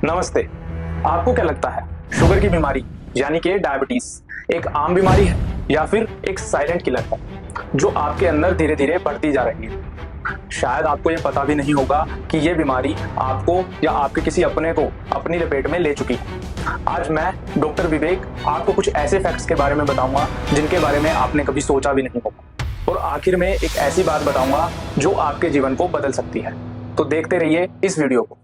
नमस्ते। आपको क्या लगता है शुगर की बीमारी यानी कि डायबिटीज एक आम बीमारी है या फिर एक साइलेंट किलर है जो आपके अंदर धीरे धीरे बढ़ती जा रही है? शायद आपको ये पता भी नहीं होगा कि ये बीमारी आपको या आपके किसी अपने को अपनी लपेट में ले चुकी है। आज मैं डॉक्टर विवेक आपको कुछ ऐसे फैक्ट्स के बारे में बताऊंगा जिनके बारे में आपने कभी सोचा भी नहीं होगा, और आखिर में एक ऐसी बात बताऊंगा जो आपके जीवन को बदल सकती है। तो देखते रहिए इस वीडियो को।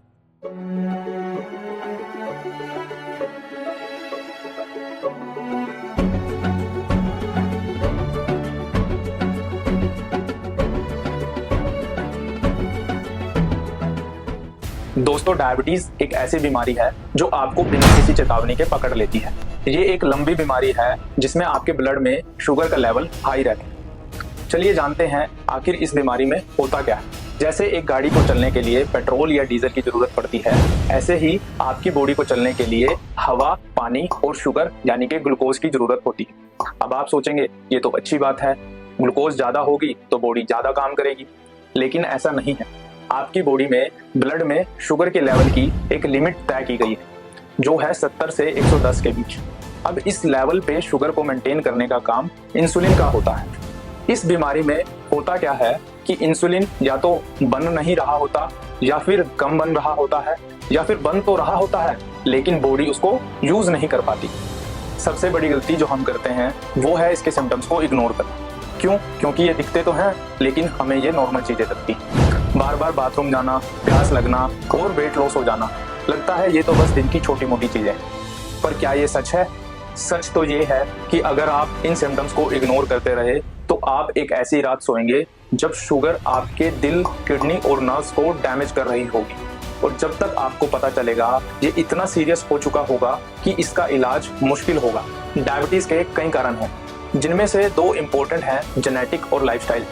दोस्तों, डायबिटीज एक ऐसी बीमारी है जो आपको बिना किसी चेतावनी के पकड़ लेती है। ये एक लंबी बीमारी है जिसमें आपके ब्लड में शुगर का लेवल हाई रहता है। चलिए जानते हैं आखिर इस बीमारी में होता क्या है। जैसे एक गाड़ी को चलने के लिए पेट्रोल या डीजल की जरूरत पड़ती है, ऐसे ही आपकी बॉडी को चलने के लिए हवा, पानी और शुगर यानी कि ग्लूकोज की जरूरत होती है। अब आप सोचेंगे ये तो अच्छी बात है, ग्लूकोज ज्यादा होगी तो बॉडी ज्यादा काम करेगी, लेकिन ऐसा नहीं है। आपकी बॉडी में ब्लड में शुगर के लेवल की एक लिमिट तय की गई है जो है 70 से 110 के बीच। अब इस लेवल पे शुगर को मेंटेन करने का काम इंसुलिन का होता है। इस बीमारी में होता क्या है कि इंसुलिन या तो बन नहीं रहा होता या फिर कम बन रहा होता है, या फिर बन तो रहा होता है लेकिन बॉडी उसको यूज नहीं कर पाती। सबसे बड़ी गलती जो हम करते हैं वो है इसके सिम्टम्स को इग्नोर करना। क्यों? क्योंकि ये दिखते तो हैं लेकिन हमें ये नॉर्मल चीजें लगती हैं। बार बार बाथरूम जाना, प्यास लगना और वेट लॉस हो जाना, लगता है ये तो बस दिन की छोटी मोटी चीजें हैं। पर क्या ये सच है? सच तो ये है कि अगर आप इन सिम्टम्स को इग्नोर करते रहे तो आप एक ऐसी रात सोएंगे जब शुगर आपके दिल, किडनी और नर्व्स को डैमेज कर रही होगी, और जब तक आपको पता चलेगा ये इतना सीरियस हो चुका होगा कि इसका इलाज मुश्किल होगा। डायबिटीज के कई कारण हैं, जिनमें से दो इम्पोर्टेंट हैं, जेनेटिक और लाइफस्टाइल।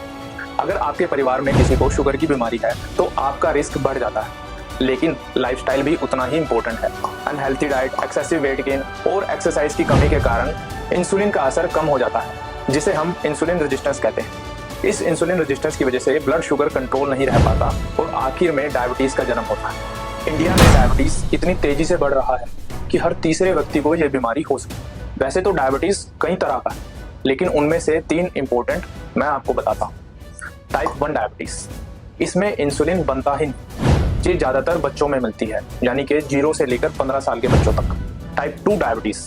अगर आपके परिवार में किसी को शुगर की बीमारी है तो आपका रिस्क बढ़ जाता है, लेकिन लाइफस्टाइल भी उतना ही इम्पोर्टेंट है। Unhealthy diet, excessive weight gain और एक्सरसाइज की कमी के कारण इंसुलिन का असर कम हो जाता है, जिसे हम इंसुलिन रेजिस्टेंस कहते हैं। इस इंसुलिन रेजिस्टेंस की वजह से ब्लड शुगर कंट्रोल नहीं रह पाता और आखिर में डायबिटीज का जन्म होता है। इंडिया में डायबिटीज इतनी तेजी से बढ़ रहा है कि हर तीसरे व्यक्ति को यह बीमारी हो सकती है। वैसे तो डायबिटीज कई तरह का है, लेकिन उनमें से तीन इंपॉर्टेंट मैं आपको बताता हूँ। टाइप 1 डायबिटीज, इसमें इंसुलिन बनता ही नहीं। ये ज्यादातर बच्चों में मिलती है, यानी कि 0 से लेकर 15 साल के बच्चों तक। टाइप 2 डायबिटीज,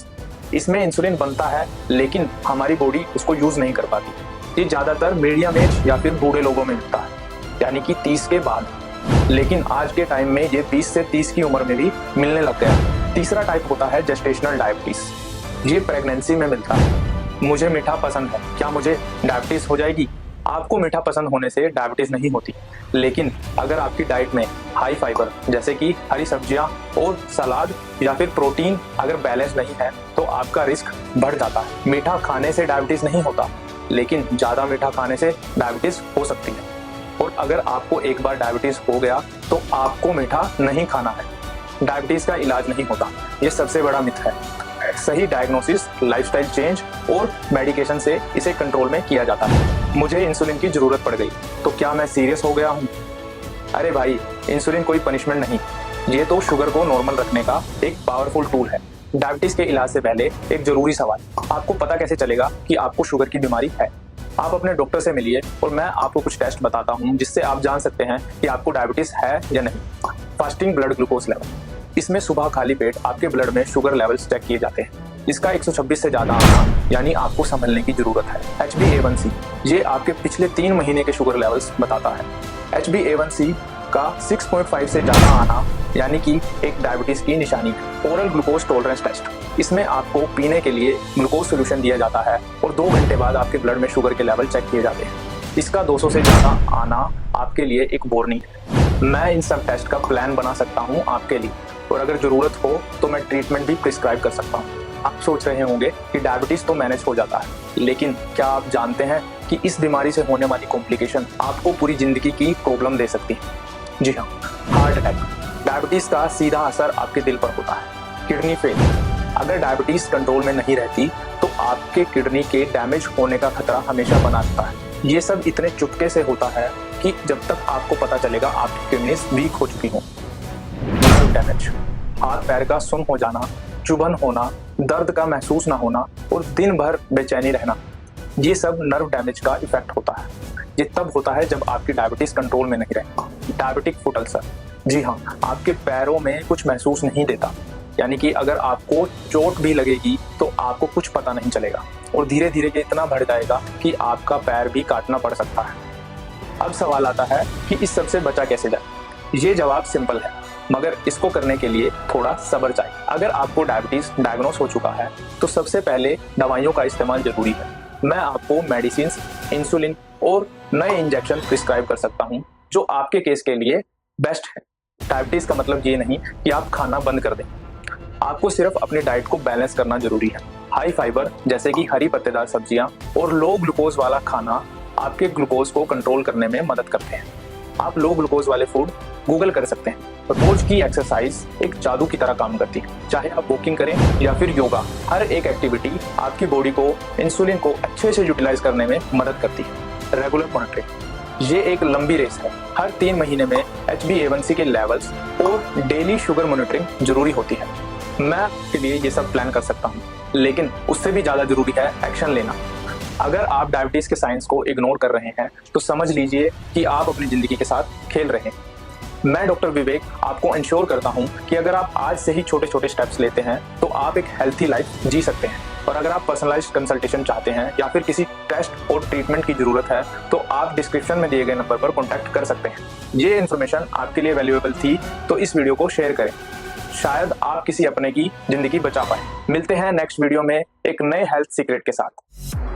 इसमें इंसुलिन बनता है लेकिन हमारी बॉडी उसको यूज नहीं कर पाती। ये ज्यादातर मीडियम एज या फिर बूढ़े लोगों में मिलता है, यानी कि 30 के बाद। लेकिन आज के टाइम में ये 20 से 30 की उम्र में भी मिलने लग गया। तीसरा टाइप होता है जेस्टेशनल डायबिटीज। ये प्रेगनेंसी में मिलता है। मुझे मीठा पसंद है, क्या मुझे डायबिटीज हो जाएगी? आपको मीठा पसंद होने से डायबिटीज नहीं होती, लेकिन अगर आपकी डाइट में हाई फाइबर जैसे कि हरी सब्जियां और सलाद या फिर प्रोटीन अगर बैलेंस नहीं है तो आपका रिस्क बढ़ जाता है। मीठा खाने से डायबिटीज नहीं होता, लेकिन ज्यादा मीठा खाने से डायबिटीज हो सकती है। और अगर आपको एक बार डायबिटीज हो गया तो आपको मीठा नहीं खाना है। डायबिटीज का इलाज नहीं होता, ये सबसे बड़ा मिथ है। सही डायग्नोसिस, लाइफस्टाइल चेंज और मेडिकेशन से इसे कंट्रोल में किया जाता है। मुझे इंसुलिन की जरूरत पड़ गई तो क्या मैं सीरियस हो गया हूँ? अरे भाई, इंसुलिन कोई पनिशमेंट नहीं, ये तो शुगर को नॉर्मल रखने का एक पावरफुल टूल है। डायबिटीज के इलाज से पहले एक जरूरी सवाल, आपको पता कैसे चलेगा कि आपको शुगर की बीमारी है? आप अपने डॉक्टर से मिलिए और मैं आपको कुछ टेस्ट बताता हूँ जिससे आप जान सकते हैं कि आपको डायबिटीज है या नहीं। फास्टिंग ब्लड ग्लूकोज लेवल, इसमें सुबह खाली पेट आपके ब्लड में शुगर लेवल्स चेक किए जाते हैं। इसका 126 से ज्यादा आना यानी आपको संभलने की जरूरत है। HbA1c, ये आपके पिछले 3 महीने के शुगर लेवल्स बताता है। HbA1c का 6.5 से ज्यादा आना यानी कि एक डायबिटीज की निशानी है। ओरल ग्लूकोज टॉलरेंस टेस्ट, इसमें आपको पीने के लिए ग्लूकोज सोल्यूशन दिया जाता है और 2 घंटे बाद आपके ब्लड में शुगर के लेवल चेक किए जाते हैं। इसका 200 से ज्यादा आना आपके लिए एक वार्निंग है। मैं इन सब टेस्ट का प्लान बना सकता हूँ आपके लिए, और अगर जरूरत हो तो मैं ट्रीटमेंट भी प्रिस्क्राइब कर सकता हूँ। आप सोच रहे होंगे कि डायबिटीज तो मैनेज हो जाता है, लेकिन क्या आप जानते हैं कि इस बीमारी से होने वाली कॉम्प्लिकेशन आपको पूरी जिंदगी की प्रॉब्लम दे सकती है? जी हाँ, हार्ट अटैक। डायबिटीज का सीधा असर आपके दिल पर होता है। किडनी फेल, अगर डायबिटीज कंट्रोल में नहीं रहती तो आपके किडनी के डैमेज होने का खतरा हमेशा बना रहता है। ये सब इतने चुपके से होता है कि जब तक आपको पता चलेगा आपकी किडनीज वीक हो चुकी हों। नर्व डैमेज, हाथ पैर का सुन्न हो जाना, चुभन होना, दर्द का महसूस ना होना और दिन भर बेचैनी रहना, ये सब नर्व डैमेज का इफेक्ट होता है। ये तब होता है जब आपकी डायबिटीज कंट्रोल में नहीं रहती। डायबिटिक फुट अल्सर, जी हाँ, आपके पैरों में कुछ महसूस नहीं देता, यानी कि अगर आपको चोट भी लगेगी तो आपको कुछ पता नहीं चलेगा और धीरे धीरे ये इतना बढ़ जाएगा कि आपका पैर भी काटना पड़ सकता है। अब सवाल आता है कि इस सब से बचा कैसे जाए। ये जवाब सिंपल है, मगर इसको करने के लिए थोड़ा सब्र चाहिए। अगर आपको डायबिटीज डायग्नोस हो चुका है तो सबसे पहले दवाइयों का इस्तेमाल जरूरी है। मैं आपको मेडिसिन, इंसुलिन और नए इंजेक्शन प्रिस्क्राइब कर सकता हूँ जो आपके केस के लिए बेस्ट है। डायबिटीज का मतलब ये नहीं कि आप खाना बंद कर दें, आपको सिर्फ अपनी डाइट को बैलेंस करना जरूरी है। हाई फाइबर जैसे कि हरी पत्तेदार सब्जियां और लो ग्लूकोज वाला खाना आपके ग्लूकोज को कंट्रोल करने में मदद करते हैं। आप लो ग्लूकोज वाले फूड गूगल कर सकते हैं। रोज की एक्सरसाइज एक जादू की तरह काम करती है, चाहे आप वॉकिंग करें या फिर योगा। हर एक एक्टिविटी आपकी बॉडी को इंसुलिन को अच्छे से यूटिलाइज करने में मदद करती है। रेगुलर मॉनिटरिंग, ये एक लंबी रेस है। हर 3 महीने में HbA1c के लेवल्स और डेली शुगर मॉनिटरिंग जरूरी होती है। मैं आपके लिए ये सब प्लान कर सकता हूँ, लेकिन उससे भी ज्यादा जरूरी है एक्शन लेना। अगर आप डायबिटीज के साइंस को इग्नोर कर रहे हैं तो समझ लीजिए कि आप अपनी जिंदगी के साथ खेल रहे हैं। मैं डॉक्टर विवेक आपको इंश्योर करता हूं कि अगर आप आज से ही छोटे छोटे स्टेप्स लेते हैं तो आप एक हेल्थी लाइफ जी सकते हैं। और अगर आप पर्सनलाइज्ड कंसल्टेशन चाहते हैं या फिर किसी टेस्ट और ट्रीटमेंट की जरूरत है तो आप डिस्क्रिप्शन में दिए गए नंबर पर कॉन्टैक्ट कर सकते हैं। ये इन्फॉर्मेशन आपके लिए वैल्यूएबल थी तो इस वीडियो को शेयर करें, शायद आप किसी अपने की जिंदगी बचा पाए। मिलते हैं नेक्स्ट वीडियो में एक नए हेल्थ सीक्रेट के साथ।